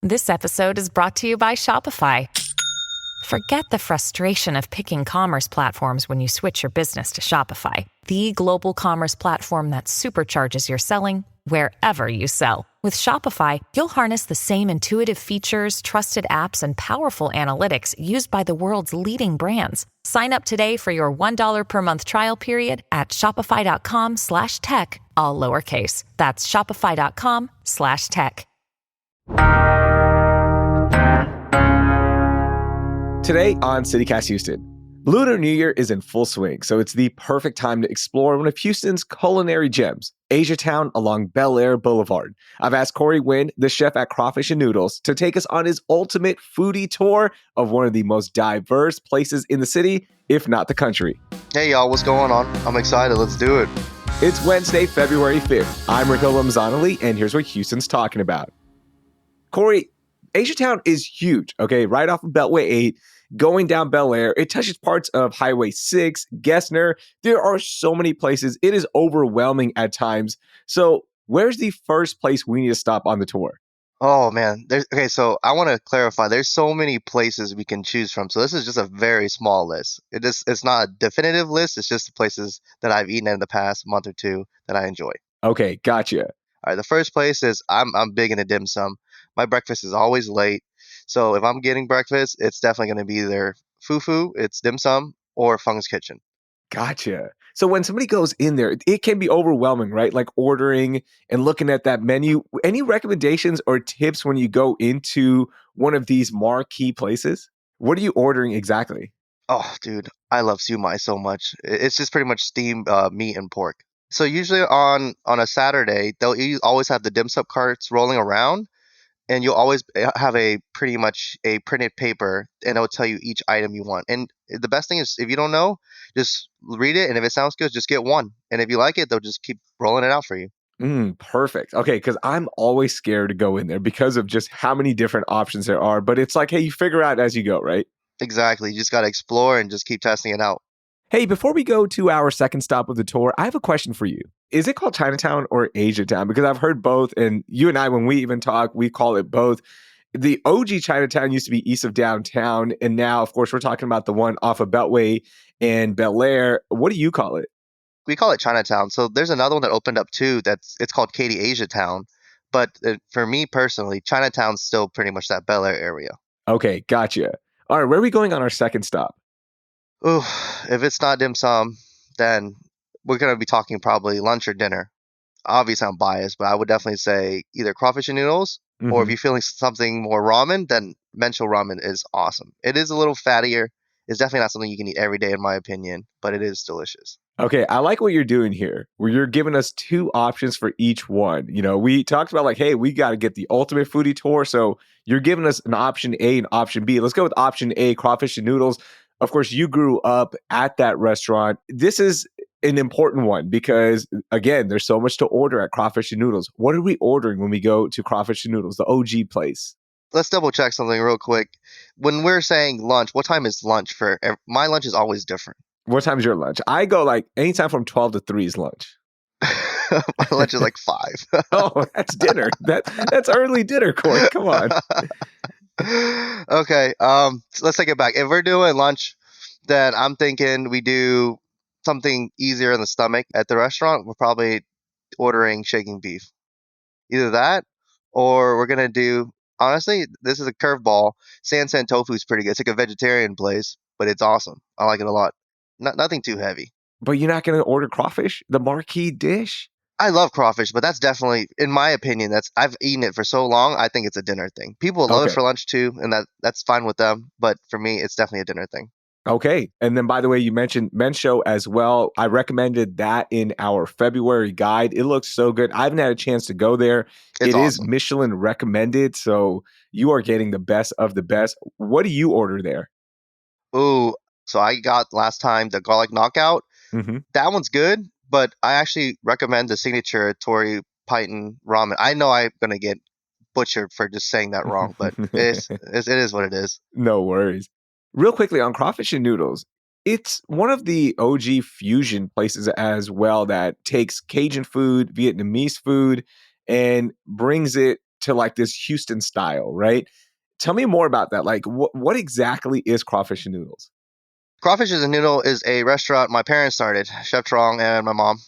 This episode is brought to you by Shopify. Forget the frustration of picking commerce platforms when you switch your business to Shopify, the global commerce platform that supercharges your selling wherever you sell. With Shopify, you'll harness the same intuitive features, trusted apps, and powerful analytics used by the world's leading brands. Sign up today for your $1 per month trial period at shopify.com/tech, all lowercase. That's shopify.com/tech. Today on CityCast Houston, Lunar New Year is in full swing, so it's the perfect time to explore one of Houston's culinary gems, Asiatown along Bel Air Boulevard. I've asked Cory Nguyen, the chef at Crawfish and Noodles, to take us on his ultimate foodie tour of one of the most diverse places in the city, if not the country. Hey y'all, what's going on? I'm excited, let's do it. It's Wednesday, February 5th. I'm Raheel Ramzanali, and here's what Houston's talking about. Cory, Asiatown is huge, okay? Right off of Beltway 8, going down Bel Air. It touches parts of Highway 6, Gessner. There are so many places. It is overwhelming at times. So where's the first place we need to stop on the tour? Oh man, so I want to clarify. There's so many places we can choose from. So this is just a very small list. It's not a definitive list. It's just the places that I've eaten in the past month or two that I enjoy. Okay, gotcha. All right, the first place is I'm big into dim sum. My breakfast is always late. So if I'm getting breakfast, it's definitely going to be either fufu, it's dim sum, or Fung's Kitchen. Gotcha. So when somebody goes in there, it can be overwhelming, right? Like ordering and looking at that menu. Any recommendations or tips when you go into one of these marquee places? What are you ordering exactly? Oh, dude, I love siumai so much. It's just pretty much steamed meat and pork. So usually on a Saturday, they'll always have the dim sum carts rolling around. And you'll always have pretty much a printed paper, and it'll tell you each item you want. And the best thing is, if you don't know, just read it, and if it sounds good, just get one. And if you like it, they'll just keep rolling it out for you. Perfect. Okay, because I'm always scared to go in there because of just how many different options there are. But it's like, hey, you figure out as you go, right? Exactly. You just got to explore and just keep testing it out. Hey, before we go to our second stop of the tour, I have a question for you. Is it called Chinatown or Asiatown? Because I've heard both, and you and I, when we even talk, we call it both. The OG Chinatown used to be east of downtown, and now, of course, we're talking about the one off of Beltway and Bel Air. What do you call it? We call it Chinatown. So there's another one that opened up too. It's called Katy Asiatown. But for me personally, Chinatown's still pretty much that Bel Air area. Okay, gotcha. All right, where are we going on our second stop? Ooh, if it's not dim sum, then we're going to be talking probably lunch or dinner. Obviously, I'm biased, but I would definitely say either Crawfish and Noodles, or if you're feeling something more ramen, then Mencho ramen is awesome. It is a little fattier. It's definitely not something you can eat every day, in my opinion, but it is delicious. Okay, I like what you're doing here, where you're giving us two options for each one. You know, we talked about like, hey, we got to get the ultimate foodie tour. So you're giving us an option A and option B. Let's go with option A, Crawfish and Noodles. Of course, you grew up at that restaurant. This is an important one because, again, there's so much to order at Crawfish and Noodles. What are we ordering when we go to Crawfish and Noodles, the OG place? Let's double check something real quick. When we're saying lunch, what time is lunch for? My lunch is always different. What time is your lunch? I go like anytime from 12 to 3 is lunch. My lunch is like 5. Oh, that's dinner. That's early dinner, Cory. Come on. Okay, let's take it back. If we're doing lunch, then I'm thinking we do something easier in the stomach. At the restaurant, we're probably ordering shaking beef. Either that, or we're gonna do, honestly, this is a curveball. Sansan tofu is pretty good. It's like a vegetarian place, but it's awesome. I like it a lot. Nothing too heavy. But you're not gonna order crawfish, the marquee dish? I love crawfish, but that's definitely, in my opinion, I've eaten it for so long. I think it's a dinner thing. People love it for lunch too, and that's fine with them. But for me, it's definitely a dinner thing. Okay. And then, by the way, you mentioned Mencho as well. I recommended that in our February guide. It looks so good. I haven't had a chance to go there. It is Michelin recommended, so you are getting the best of the best. What do you order there? Ooh, so I got last time the garlic knockout. That one's good. But I actually recommend the signature Tory Python ramen. I know I'm going to get butchered for just saying that wrong, but it is what it is. No worries. Real quickly on Crawfish and Noodles, it's one of the OG fusion places as well that takes Cajun food, Vietnamese food, and brings it to like this Houston style, right? Tell me more about that. Like, what exactly is Crawfish and Noodles? Crawfish and Noodle is a restaurant my parents started, Chef Trong and my mom.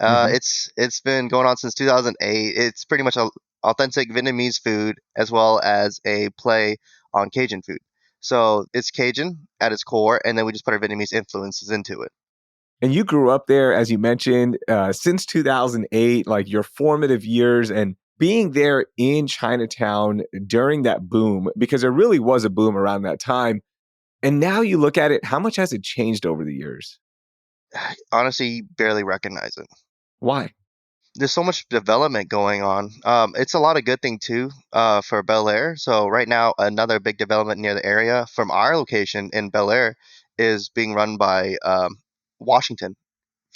Hmm. It's been going on since 2008. It's pretty much a authentic Vietnamese food as well as a play on Cajun food. So it's Cajun at its core, and then we just put our Vietnamese influences into it. And you grew up there, as you mentioned, since 2008, like your formative years, and being there in Chinatown during that boom, because there really was a boom around that time. And now you look at it, how much has it changed over the years? Honestly, you barely recognize it. Why? There's so much development going on. It's a lot of good thing too for Bel Air. So right now, another big development near the area from our location in Bel Air is being run by Washington.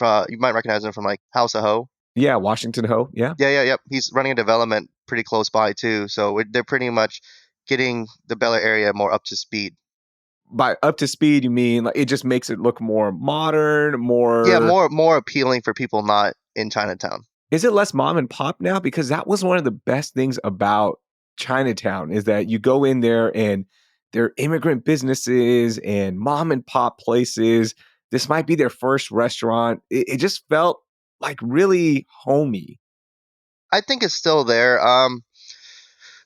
You might recognize him from like House of Ho. Yeah, Washington Ho. Yeah. Yep. He's running a development pretty close by too. So they're pretty much getting the Bel Air area more up to speed. By up to speed, you mean like it just makes it look more modern, Yeah, more. more appealing for people not in Chinatown. Is it less mom and pop now? Because that was one of the best things about Chinatown is that you go in there and they're immigrant businesses and mom and pop places. This might be their first restaurant. It just felt like really homey. I think it's still there.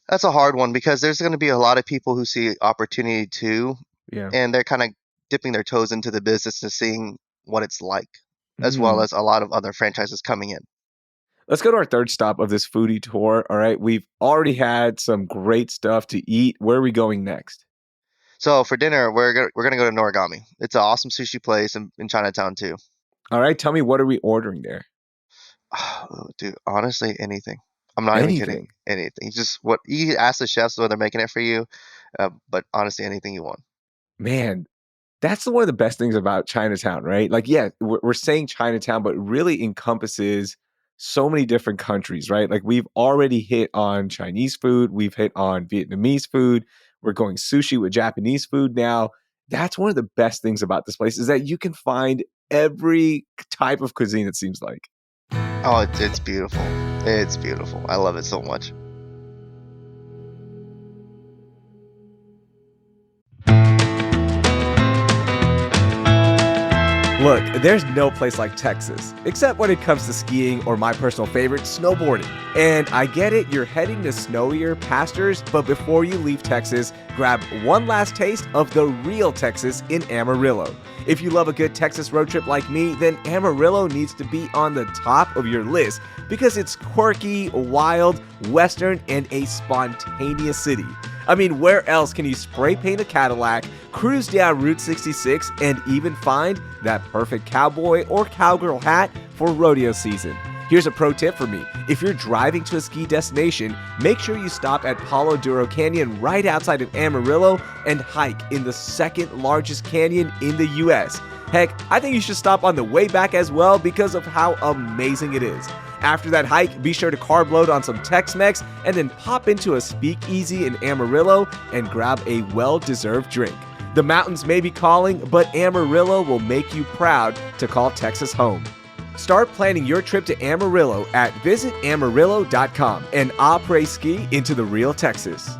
That's a hard one because there's going to be a lot of people who see opportunity too, Yeah. and they're kind of dipping their toes into the business and seeing what it's like, as well Mm. as a lot of other franchises coming in. Let's go to our third stop of this foodie tour. All right. We've already had some great stuff to eat. Where are we going next? So for dinner, we're gonna go to Noragami. It's an awesome sushi place in Chinatown too. All right. Tell me, what are we ordering there? Oh, dude, honestly, anything. I'm not even kidding. Anything. Anything. Just what you ask the chefs whether they're making it for you, but honestly, anything you want. Man, that's one of the best things about Chinatown, right? Like, yeah, we're saying Chinatown, but it really encompasses so many different countries, right? Like, we've already hit on Chinese food, we've hit on Vietnamese food, we're going sushi with Japanese food now. That's one of the best things about this place is that you can find every type of cuisine, it seems like. Oh, it's beautiful. It's beautiful. I love it so much. Look, there's no place like Texas, except when it comes to skiing or my personal favorite, snowboarding. And I get it, you're heading to snowier pastures, but before you leave Texas, grab one last taste of the real Texas in Amarillo. If you love a good Texas road trip like me, then Amarillo needs to be on the top of your list because it's quirky, wild, western, and a spontaneous city. I mean, where else can you spray paint a Cadillac, cruise down Route 66, and even find that perfect cowboy or cowgirl hat for rodeo season? Here's a pro tip for me. If you're driving to a ski destination, make sure you stop at Palo Duro Canyon right outside of Amarillo and hike in the second largest canyon in the US. Heck, I think you should stop on the way back as well because of how amazing it is. After that hike, be sure to carb load on some Tex-Mex and then pop into a speakeasy in Amarillo and grab a well-deserved drink. The mountains may be calling, but Amarillo will make you proud to call Texas home. Start planning your trip to Amarillo at visitamarillo.com and après ski into the real Texas.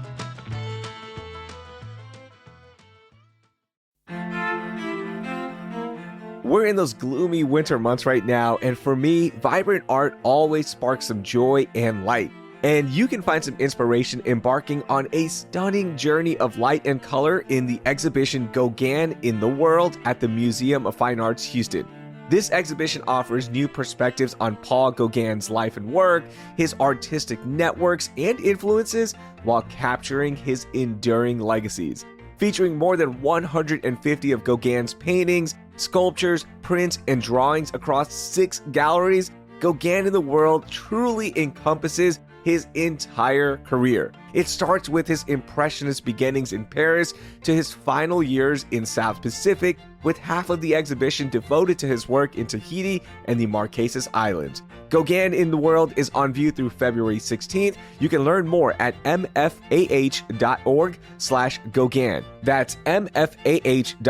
We're in those gloomy winter months right now, and for me, vibrant art always sparks some joy and light. And you can find some inspiration embarking on a stunning journey of light and color in the exhibition Gauguin in the World at the Museum of Fine Arts, Houston. This exhibition offers new perspectives on Paul Gauguin's life and work, his artistic networks and influences, while capturing his enduring legacies. Featuring more than 150 of Gauguin's paintings, sculptures, prints, and drawings across 6 galleries, Gauguin in the World truly encompasses his entire career. It starts with his impressionist beginnings in Paris to his final years in South Pacific, with half of the exhibition devoted to his work in Tahiti and the Marquesas Islands. Gauguin in the World is on view through February 16th. You can learn more at mfah.org/Gauguin. That's mfah.org/GAUGUIN.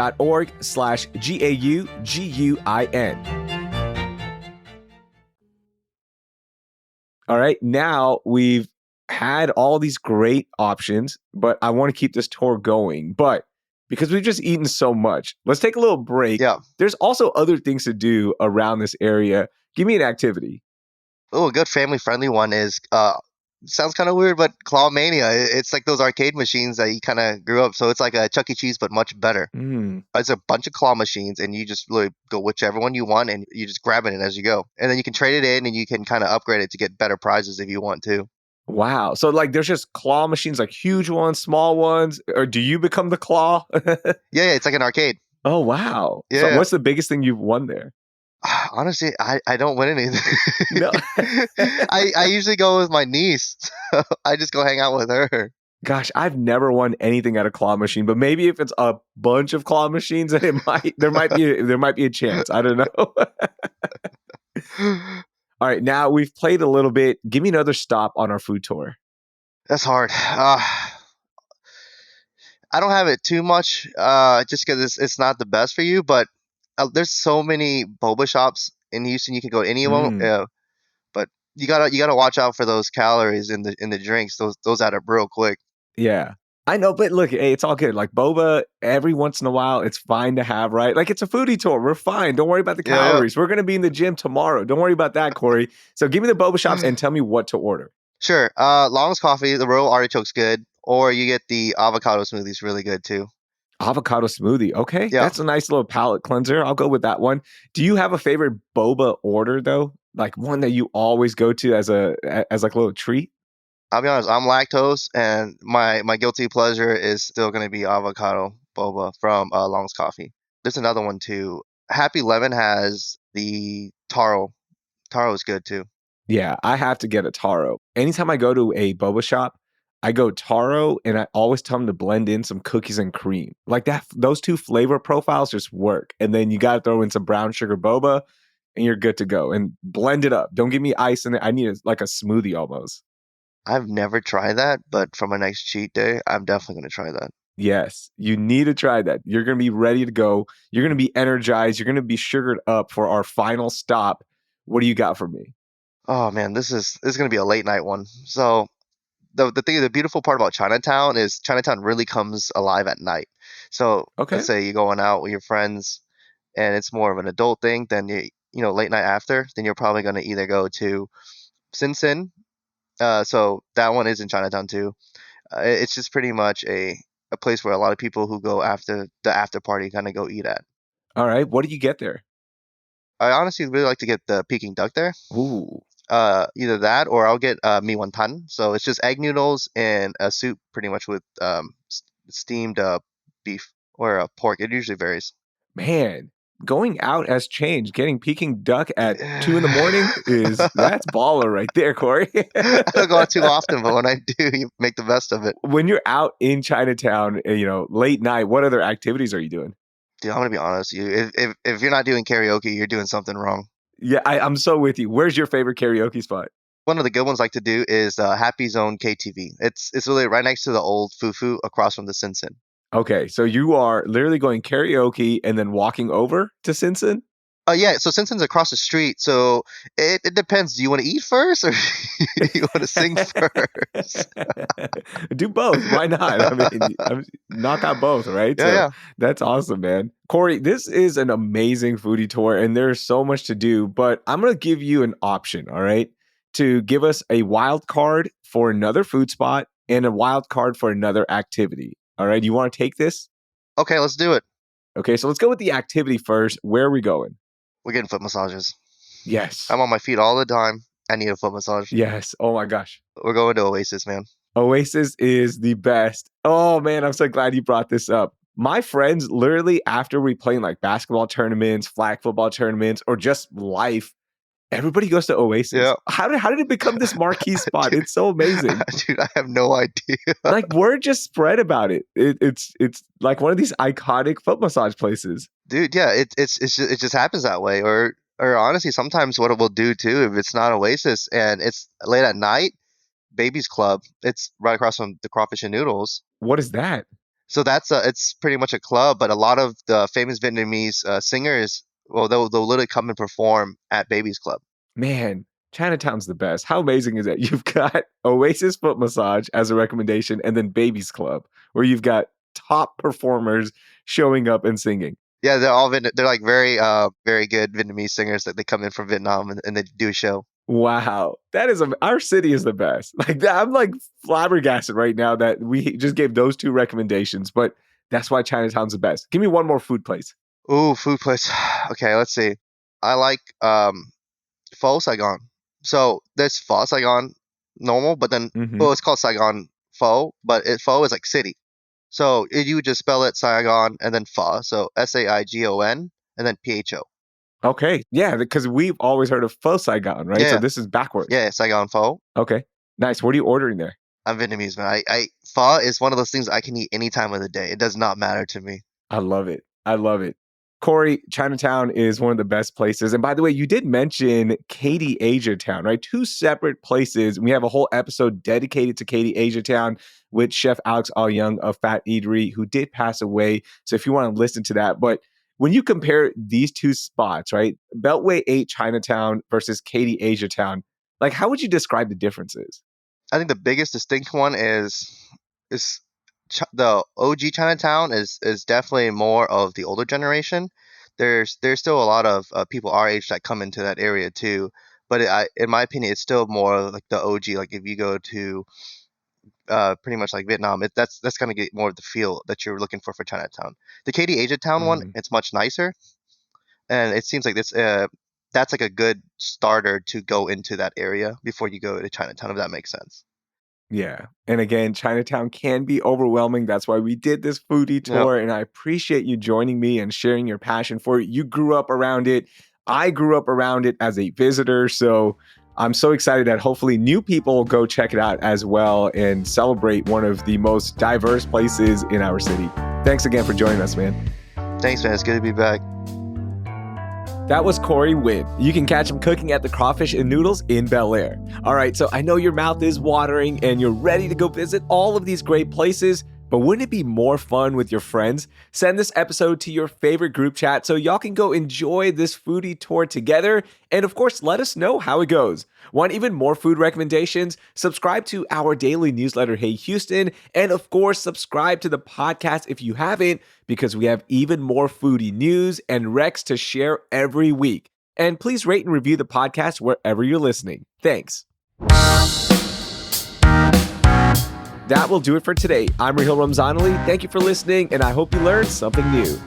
All right, now we've had all these great options, but I want to keep this tour going. But because we've just eaten so much, let's take a little break. Yeah. There's also other things to do around this area. Give me an activity. Oh, a good family friendly one is sounds kind of weird, but Claw Mania. It's like those arcade machines that you kind of grew up. So it's like a Chuck E. Cheese, but much better. Mm. It's a bunch of claw machines, and you just really go whichever one you want, and you just grabbing it as you go. And then you can trade it in, and you can kind of upgrade it to get better prizes if you want to. Wow. So like there's just claw machines, like huge ones, small ones, or do you become the claw? Yeah, it's like an arcade. Oh wow. So Yeah. what's the biggest thing you've won there? Honestly, I don't win anything. No. I usually go with my niece. So I just go hang out with her. Gosh, I've never won anything at a claw machine, but maybe if it's a bunch of claw machines, then there might be a chance. I don't know. All right, now we've played a little bit. Give me another stop on our food tour. That's hard. I don't have it too much, just because it's not the best for you. But there's so many boba shops in Houston. You can go to any of them, Mm, but you gotta watch out for those calories in the drinks. Those add up real quick. yeah. I know, but look, hey, it's all good. Like boba, every once in a while, it's fine to have, right? Like it's a foodie tour. We're fine. Don't worry about the Yeah, yeah. calories. We're going to be in the gym tomorrow. Don't worry about that, Corey. So give me the boba shops and tell me what to order. Sure. Long's coffee, the royal artichoke's good, or you get the avocado smoothie's really good too. Avocado smoothie. Okay. Yeah. That's a nice little palate cleanser. I'll go with that one. Do you have a favorite boba order though? Like one that you always go to as like a little treat? I'll be honest, I'm lactose, and my guilty pleasure is still gonna be avocado boba from Long's Coffee. There's another one too. Happy Lemon has the taro. Taro is good too. Yeah, I have to get a taro. Anytime I go to a boba shop, I go taro and I always tell them to blend in some cookies and cream. Like that, those two flavor profiles just work. And then you got to throw in some brown sugar boba and you're good to go. And blend it up. Don't give me ice in it. I need like a smoothie almost. I've never tried that, but for my next cheat day, I'm definitely gonna try that. Yes, you need to try that. You're going to be ready to go. You're going to be energized. You're going to be sugared up for our final stop. What do you got for me? Oh man, this is gonna be a late night one. So the beautiful part about Chinatown is Chinatown really comes alive at night. So Okay. let's say you're going out with your friends and it's more of an adult thing, then late night after, then you're probably gonna either go to Sin Sin. So that one is in Chinatown too. It's just pretty much a place where a lot of people who go after the after party kind of go eat at. All right. What do you get there? I honestly really like to get the Peking duck there. Ooh. Either that or I'll get mi wonton. So it's just egg noodles and a soup, pretty much with steamed beef or pork. It usually varies. Man, going out has changed. Getting Peking duck at 2 in the morning that's baller right there, Corey. I don't go out too often, but when I do, you make the best of it. When you're out in Chinatown, late night, what other activities are you doing? Dude, I'm gonna be honest with you. If you're not doing karaoke, you're doing something wrong. Yeah, I'm so with you. Where's your favorite karaoke spot? One of the good ones I like to do is Happy Zone KTV. It's really right next to the old Fufu across from the Sin Sin. Okay, so you are literally going karaoke and then walking over to Sinsin? Yeah, so Sin Sin's across the street, so it depends. Do you want to eat first or do you want to sing first? Do both. Why not? Knock out both, right? Yeah, So yeah. that's awesome, man. Corey, this is an amazing foodie tour, and there's so much to do. But I'm gonna give you an option, all right, to give us a wild card for another food spot and a wild card for another activity. All right, you want to take this? Okay, let's do it. Okay, so let's go with the activity first. Where are we going? We're getting foot massages. Yes. I'm on my feet all the time. I need a foot massage. Yes. Oh my gosh. We're going to Oasis, man. Oasis is the best. Oh man, I'm so glad you brought this up. My friends, literally after we play in like basketball tournaments, flag football tournaments, or just life, everybody goes to Oasis. Yeah. How did it become this marquee spot? Dude, It's so amazing. dude, I have no idea. Like word just spread about it. It's like one of these iconic foot massage places. Dude, yeah, it just happens that way. Or honestly, sometimes what it will do too, if it's not Oasis and it's late at night, Baby's Club. It's right across from the Crawfish and Noodles. What is that? So it's pretty much a club, but a lot of the famous Vietnamese singers, well, they'll literally come and perform at Baby's Club. Man, Chinatown's the best. How amazing is that? You've got Oasis Foot Massage as a recommendation, and then Babies Club, where you've got top performers showing up and singing. Yeah, they're like very good Vietnamese singers that they come in from Vietnam and they do a show. Wow, that is our city is the best. Like that, I'm like flabbergasted right now that we just gave those two recommendations, but that's why Chinatown's the best. Give me one more food place. Ooh, food place. Okay, let's see. I like Pho Saigon. So there's Pho Saigon normal, but then Hmm. well, it's called Saigon Pho, but Pho is like city. So you would just spell it Saigon and then Pho. So Saigon and then Pho. Okay, yeah, because we've always heard of Pho Saigon, right? So Yeah, this is backwards. yeah, Saigon Pho. Okay, nice. What are you ordering there? I'm Vietnamese, man. I Pho is one of those things I can eat any time of the day. It does not matter to me. I love it. I love it. Corey, Chinatown is one of the best places. And by the way, you did mention Katy Asia Town, right? Two separate places. We have a whole episode dedicated to Katy Asia Town with Chef Alex All Young of Fat Eatery, who did pass away. So if you want to listen to that, but when you compare these two spots, right? Beltway 8 Chinatown versus Katy Asia Town, like how would you describe the differences? I think the biggest distinct one is the OG Chinatown is definitely more of the older generation. There's still a lot of people our age that come into that area too, but in my opinion, it's still more of like the OG. Like if you go to pretty much like Vietnam, that's gonna get more of the feel that you're looking for Chinatown. The Katy Asia Town one, Mm. it's much nicer, and it seems like that's like a good starter to go into that area before you go to Chinatown, if that makes sense. Yeah. And again, Chinatown can be overwhelming. That's why we did this foodie Yep. tour. And I appreciate you joining me and sharing your passion for it. You grew up around it. I grew up around it as a visitor. So I'm so excited that hopefully new people go check it out as well and celebrate one of the most diverse places in our city. Thanks again for joining us, man. Thanks, man. It's good to be back. That was Cory Nguyen. You can catch him cooking at the Crawfish and Noodles in Bel Air. All right, so I know your mouth is watering and you're ready to go visit all of these great places, but wouldn't it be more fun with your friends? Send this episode to your favorite group chat so y'all can go enjoy this foodie tour together. And of course, let us know how it goes. Want even more food recommendations? Subscribe to our daily newsletter, Hey Houston. And of course, subscribe to the podcast if you haven't, because we have even more foodie news and recs to share every week. And please rate and review the podcast wherever you're listening. Thanks. That will do it for today. I'm Raheel Ramzanali. Thank you for listening, and I hope you learned something new.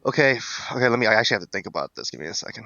Okay, okay. I actually have to think about this. Give me a second.